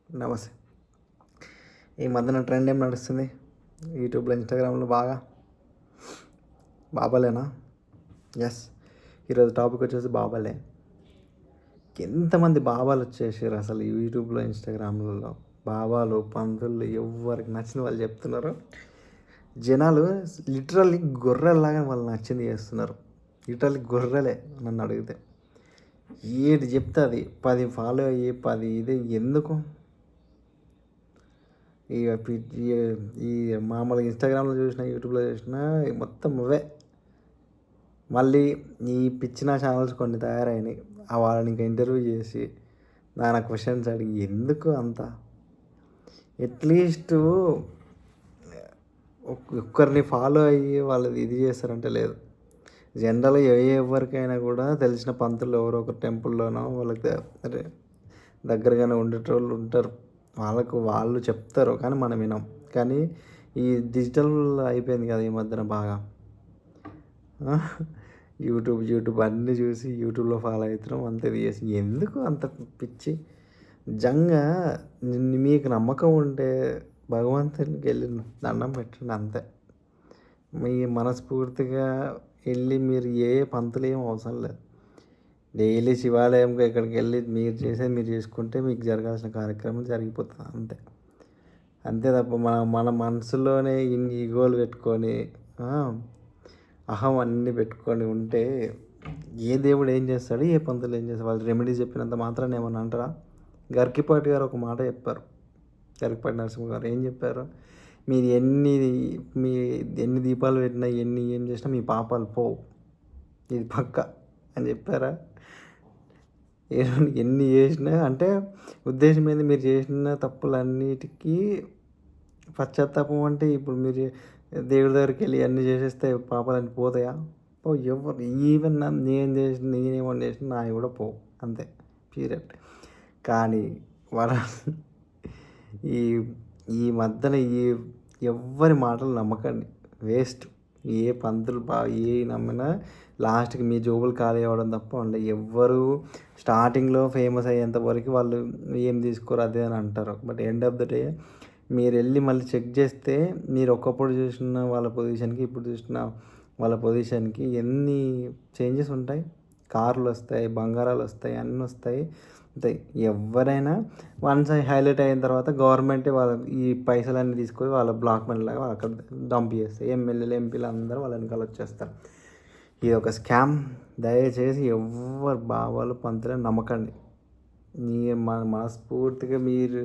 నమస్తే. ఈ మధ్యన ట్రెండ్ ఏం నడుస్తుంది యూట్యూబ్లో, ఇన్స్టాగ్రామ్లో బాగా? బాబాలేనా? ఎస్. ఈరోజు టాపిక్ వచ్చేసి బాబాలే. ఎంతమంది బాబాలు వచ్చేసారు అసలు యూట్యూబ్లో, ఇన్స్టాగ్రామ్లలో. బాబాలు, పంతులు ఎవరికి నచ్చిన వాళ్ళు చెప్తున్నారు. జనాలు లిటరల్లీ గొర్రెల్లాగా వాళ్ళు నచ్చింది చేస్తున్నారు. లిటరల్లీ గొర్రెలే నన్ను అడిగితే. ఏది చెప్తే అది 10 ఫాలో అయ్యి 10 ఇది ఎందుకు? ఈ ఈ మామూలుగా ఇన్స్టాగ్రామ్లో చూసినా, యూట్యూబ్లో చూసినా మొత్తం అవే. మళ్ళీ ఈ పిచ్చిన ఛానల్స్ కొన్ని తయారైనాయి. వాళ్ళని ఇంకా ఇంటర్వ్యూ చేసి నానా క్వశ్చన్స్ అడిగి ఎందుకు అంత? అట్లీస్ట్ ఒక్కరిని ఫాలో అయ్యి వాళ్ళది ఇది చేస్తారంటే లేదు. జనరల్గా ఎవరికైనా కూడా తెలిసిన పంతులు ఎవరో ఒక టెంపుల్లోనో వాళ్ళకి దగ్గరగానే ఉండేటోళ్ళు ఉంటారు. వాళ్ళు చెప్తారు కానీ మనం వినం. కానీ ఈ డిజిటల్ అయిపోయింది కదా ఈ మధ్యన బాగా. యూట్యూబ్ అన్నీ చూసి యూట్యూబ్లో ఫాలో అవుతున్నాం, అంతే చేసి ఎందుకు అంత పిచ్చి? నిజంగా మీకు నమ్మకం ఉంటే భగవంతునికి వెళ్ళి దండం పెట్టండి అంతే. మీ మనస్ఫూర్తిగా వెళ్ళి మీరు ఏ పంతులు ఏం అవసరం లేదు. డైలీ శివాలయంకి ఎక్కడికి వెళ్ళి మీరు చేసేది మీరు చేసుకుంటే మీకు జరగాల్సిన కార్యక్రమం జరిగిపోతుంది అంతే. అంతే తప్ప మన మనసులోనే ఇన్ని ఈగోలు పెట్టుకొని అహం అన్నీ పెట్టుకొని ఉంటే ఏ దేవుడు ఏం చేస్తాడు, ఏ పంతులు ఏం చేస్తాడు? వాళ్ళు రెమెడీ చెప్పినంత మాత్రాన్ని ఏమన్నా అంటారా? గరికిపాటి గారు ఒక మాట చెప్పారు. గరికిపాటి నరసింహ గారు ఏం చెప్పారు? మీరు మీ ఎన్ని దీపాలు పెట్టినా ఏం చేసినా మీ పాపాలు పోవు, ఇది పక్క అని చెప్పారా? ఎన్ని చేసినా అంటే ఉద్దేశం ఏంది? మీరు చేసిన తప్పులన్నిటికీ పశ్చాత్తాపం అంటే ఇప్పుడు మీరు దేవుడి దగ్గరికి వెళ్ళి అన్నీ చేసేస్తే పాపాలన్నీ పోతాయా? ఎవరు ఈవెన్ నేనేమన్నా చేసిన నావి కూడా పోవు అంతే, పీరియడ్. కానీ వాళ్ళ ఈ ఈ మధ్యన ఎవ్వరి మాటలు నమ్మకండి, వేస్ట్. ఏ పంతులు ఏ నమ్మినా లాస్ట్కి మీ జోబులు ఖాళీ అవ్వడం తప్ప ఉండే. ఎవ్వరు స్టార్టింగ్లో ఫేమస్ అయ్యేంత వరకు వాళ్ళు ఏం తీసుకోరు అదే అని అంటారు. But end of the day మీరు వెళ్ళి మళ్ళీ చెక్ చేస్తే మీరు ఒకప్పుడు చూసిన వాళ్ళ పొజిషన్కి ఇప్పుడు చూసిన వాళ్ళ పొజిషన్కి ఎన్ని చేంజెస్ ఉంటాయి. కార్లు వస్తాయి, బంగారాలు వస్తాయి, అన్నీ వస్తాయి. అంతే. ఎవరైనా వన్స్ హైలైట్ అయిన తర్వాత గవర్నమెంటే వాళ్ళ ఈ పైసలన్నీ తీసుకొని వాళ్ళ బ్లాక్ మనీ లాగా అక్కడ డంప్ చేస్తాయి. ఎమ్మెల్యేలు, ఎంపీలు అందరూ వాళ్ళ వెనకాల వచ్చేస్తారు. ఇది ఒక స్కామ్. దయచేసి ఎవరు బావాలు పంతులని నమ్మకండి. మనస్ఫూర్తిగా మీరు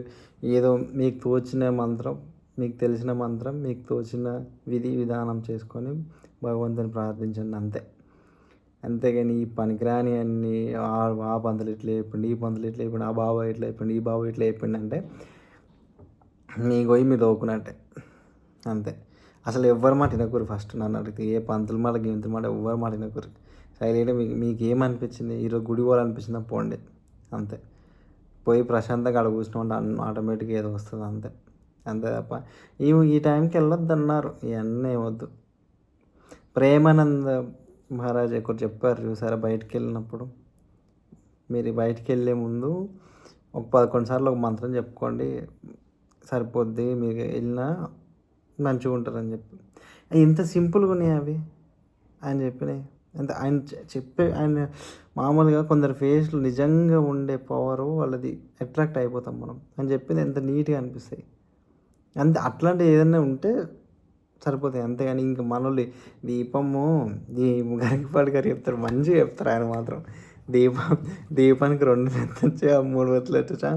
ఏదో మీకు తోచిన మంత్రం, మీకు తెలిసిన మంత్రం, మీకు తోచిన విధానం చేసుకొని భగవంతుని ప్రార్థించండి అంతే. అంతేగాని ఈ పనికిరాని అన్నీ ఆ పంతులు ఇట్లా అయిపోయింది, ఈ పంతులు ఇట్లా అయిపోయింది, ఆ బాబా ఇట్లా అయిపోయింది, ఈ బాబా ఇట్లా అయిపోయింది అంటే మీ గొయ్యి మీరు తోకున్నట్టే అంతే. అసలు ఎవ్వరి మాట వినకూరు. ఫస్ట్ నన్ను అడిగితే ఏ పంతుల మాట గింతుల మాట ఎవ్వరి మాట వినకూరు. సైలెంట్గా మీకు ఏమనిపించింది, ఈరోజు గుడి పోవాలనిపించిందా పోండి అంతే. పోయి ప్రశాంతంగా అక్కడ కూర్చుంటే ఆటోమేటిక్గా ఏదో వస్తుంది అంతే. అంతే తప్ప ఈ టైంకి వెళ్ళొద్దు అన్నారు, ఇవన్నీ ఏమొద్దు. ప్రేమానంద మహారాజ్ ఒకటి చెప్పారు చూసారా, బయటికి వెళ్ళినప్పుడు మీరు బయటికి వెళ్ళే ముందు ఒక 11 సార్లు ఒక మంత్రం చెప్పుకోండి సరిపోద్ది, మీరు వెళ్ళినా మంచిగా ఉంటారని చెప్పి. ఇంత సింపుల్గా ఉన్నాయి అవి ఆయన చెప్పినాయి. అంటే ఆయన మామూలుగా కొందరు ఫేస్లు నిజంగా ఉండే పవరు వాళ్ళది అట్రాక్ట్ అయిపోతాం మనం అని చెప్పింది ఎంత నీట్గా అనిపిస్తాయి. అంతే. అట్లాంటివి ఏదైనా ఉంటే సరిపోతాయి అంతేగాని ఇంకా మనోళ్ళు గరికపాటి గారు చెప్తారు, మంచిగా చెప్తారు ఆయన మాత్రం. దీపానికి 2 ఎత్తొచ్చా 3 ఎత్తులు ఎత్తొచ్చా,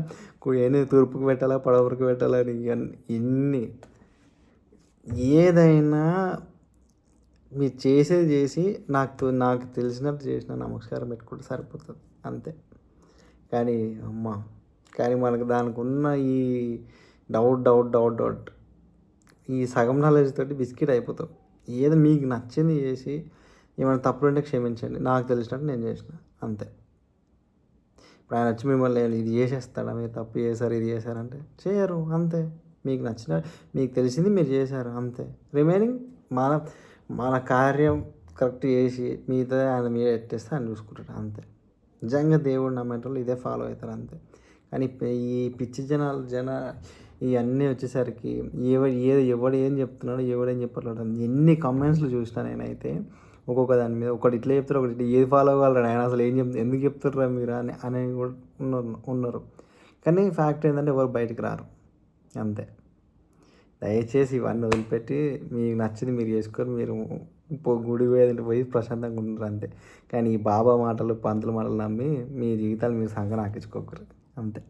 తూర్పుకి పెట్టాలా పడవరకు పెట్టాలా అని ఇన్ని ఏదైనా మీరు చేసేది చేసి నాకు తెలిసినట్టు చేసిన నమస్కారం పెట్టుకుంటే సరిపోతుంది అంతే. కానీ మనకు దానికి ఉన్న ఈ డౌట్ ఈ సగం నాలెడ్జ్ తోటి బిస్కెట్ అయిపోతాం. ఏదో మీకు నచ్చింది చేసి ఏమైనా తప్పులు ఉంటే క్షమించండి, నాకు తెలిసినట్టు నేను చేసిన అంతే. ఇప్పుడు ఆయన వచ్చి మిమ్మల్ని ఇది చేసేస్తాడా, మీరు తప్పు చేశారు ఇది చేశారంటే చేయరు అంతే. మీకు మీకు తెలిసింది మీరు చేశారు అంతే. రిమైనింగ్ మన కార్యం కరెక్ట్ చేసి ఆయన మీద ఎట్టేస్తే ఆయన చూసుకుంటాడు అంతే. నిజంగా దేవుడు నమ్మేటోళ్ళు ఇదే ఫాలో అవుతారు అంతే. కానీ ఈ పిచ్చి ఇవన్నీ వచ్చేసరికి ఎవడు ఏం చెప్తున్నాడు, ఎవడేం చెప్పట్లేదు. ఎన్ని కామెంట్స్లు చూసినా నేనైతే ఒక్కొక్క దాని మీద ఒకటి ఇట్లా చెప్తారు, ఒకటి ఇట్లా ఏది ఫాలో అవ్వాలరా ఆయన అసలు ఎందుకు చెప్తారా మీరు అని కూడా ఉన్నారు. కానీ ఫ్యాక్ట్ ఏంటంటే ఎవరు బయటికి రారు అంతే. దయచేసి ఇవన్నీ వదిలిపెట్టి మీకు నచ్చింది మీరు చేసుకొని మీరు గుడి పోయి ప్రశాంతంగా ఉంటారు అంతే. కానీ ఈ బాబా మాటలు పంతుల మాటలు నమ్మి మీ జీవితాలు మీరు సంగ నాకించుకోకరు అంతే.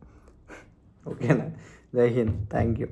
ఓకేనా? జై హింద్. Thank you.